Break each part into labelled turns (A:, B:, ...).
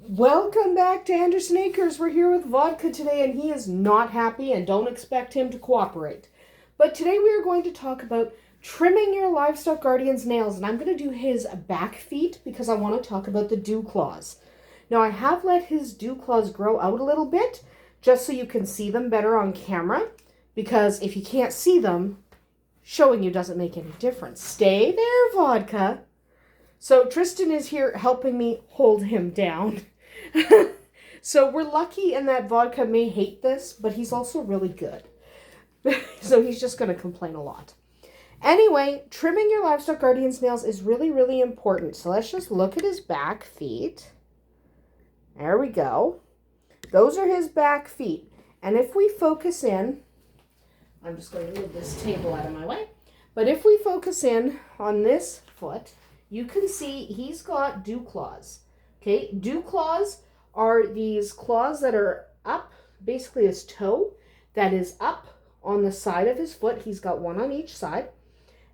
A: Welcome back to Andersen Acres. We're here with Vodka today, and he is not happy, and don't expect him to cooperate. But today we are going to talk about trimming your livestock guardian's nails, and I'm going to do his back feet because I want to talk about the dew claws. Now, I have let his dew claws grow out a little bit just so you can see them better on camera, because if you can't see them, showing you doesn't make any difference. Stay there, Vodka. So Tristan is here helping me hold him down. So we're lucky in that Vodka may hate this, but he's also really good. So he's just going to complain a lot. Anyway, trimming your livestock guardian's nails is really, really important. So let's just look at his back feet. There we go. Those are his back feet. And if we focus in, I'm just going to move this table out of my way. But if we focus in on this foot, you can see he's got dew claws. Okay, dew claws are these claws that are up, basically his toe that is up on the side of his foot. He's got one on each side,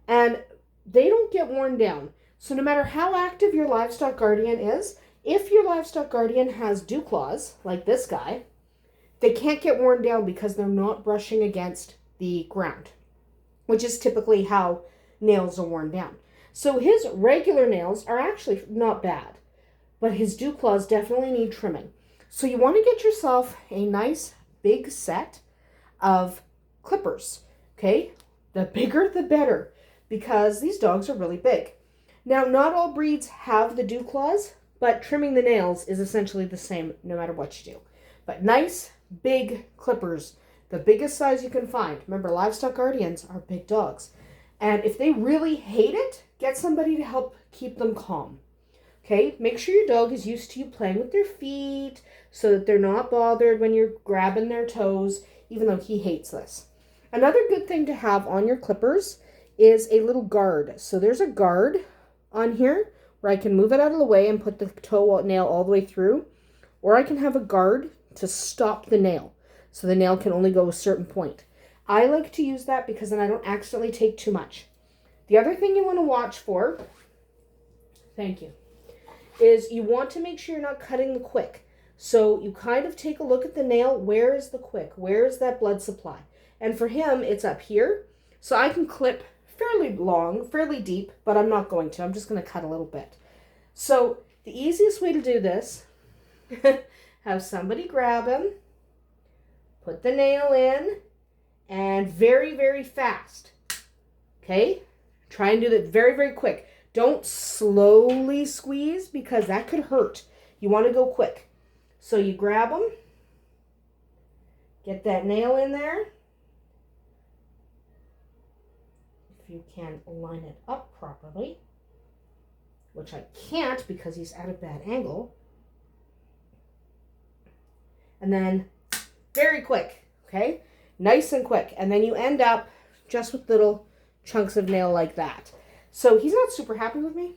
A: and they don't get worn down. So no matter how active your livestock guardian is, if your livestock guardian has dew claws, like this guy, they can't get worn down because they're not brushing against the ground, which is typically how nails are worn down. So his regular nails are actually not bad, but his dew claws definitely need trimming. So you want to get yourself a nice big set of clippers, okay? The bigger the better, because these dogs are really big. Now, not all breeds have the dew claws, but trimming the nails is essentially the same no matter what you do. But nice big clippers, the biggest size you can find. Remember, livestock guardians are big dogs. And if they really hate it, get somebody to help keep them calm. Okay, make sure your dog is used to you playing with their feet so that they're not bothered when you're grabbing their toes, even though he hates this. Another good thing to have on your clippers is a little guard. So there's a guard on here where I can move it out of the way and put the toe nail all the way through, or I can have a guard to stop the nail so the nail can only go a certain point. I like to use that because then I don't accidentally take too much. The other thing you want to watch for, thank you, is you want to make sure you're not cutting the quick. So you kind of take a look at the nail. Where is the quick? Where is that blood supply? And for him, it's up here. So I can clip fairly long, fairly deep, but I'm not going to. I'm just going to cut a little bit. So the easiest way to do this, have somebody grab him, put the nail in, and very, very fast. Okay? Try and do that very, very quick. Don't slowly squeeze because that could hurt. You want to go quick. So you grab them, get that nail in there. If you can line it up properly, which I can't because he's at a bad angle. And then very quick, okay? Nice and quick. And then you end up just with little chunks of nail like that. So he's not super happy with me.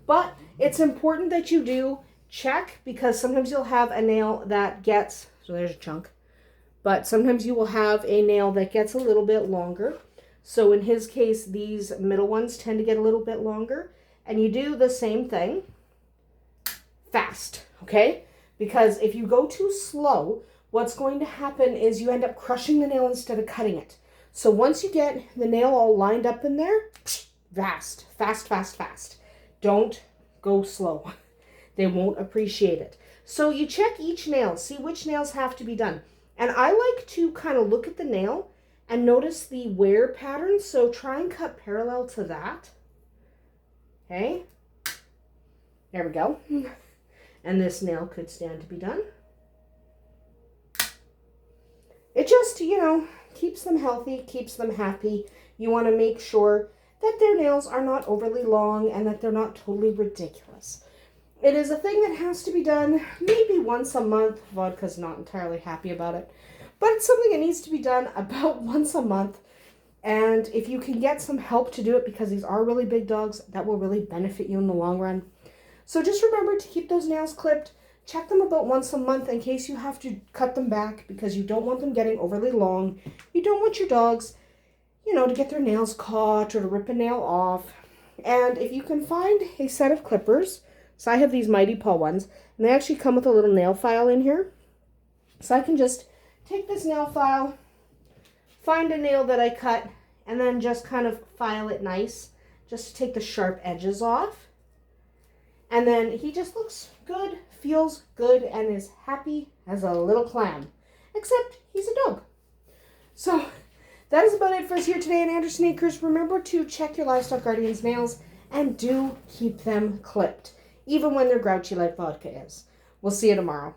A: But it's important that you do check, because sometimes you'll have a nail that gets, so there's a chunk, but sometimes you will have a nail that gets a little bit longer. So in his case, these middle ones tend to get a little bit longer. And you do the same thing fast, okay? Because if you go too slow, what's going to happen is you end up crushing the nail instead of cutting it. So once you get the nail all lined up in there, fast, fast, fast, fast. Don't go slow. They won't appreciate it. So you check each nail, see which nails have to be done. And I like to kind of look at the nail and notice the wear pattern. So try and cut parallel to that. Okay. There we go. And this nail could stand to be done. It just, keeps them healthy, keeps them happy. You want to make sure that their nails are not overly long and that they're not totally ridiculous. It is a thing that has to be done maybe once a month. Vodka's not entirely happy about it, but it's something that needs to be done about once a month. And if you can get some help to do it, because these are really big dogs, that will really benefit you in the long run. So just remember to keep those nails clipped. Check them about once a month in case you have to cut them back, because you don't want them getting overly long. You don't want your dogs, to get their nails caught or to rip a nail off. And if you can find a set of clippers So I have these Mighty Paw ones, and they actually come with a little nail file in here. So I can just take this nail file, find a nail that I cut, and then just kind of file it nice, just to take the sharp edges off. And then he just looks good, feels good, and is happy as a little clam. Except he's a dog. So that is about it for us here today in Andersen Acres. Remember to check your Livestock Guardian's nails and do keep them clipped, even when they're grouchy like Vodka is. We'll see you tomorrow.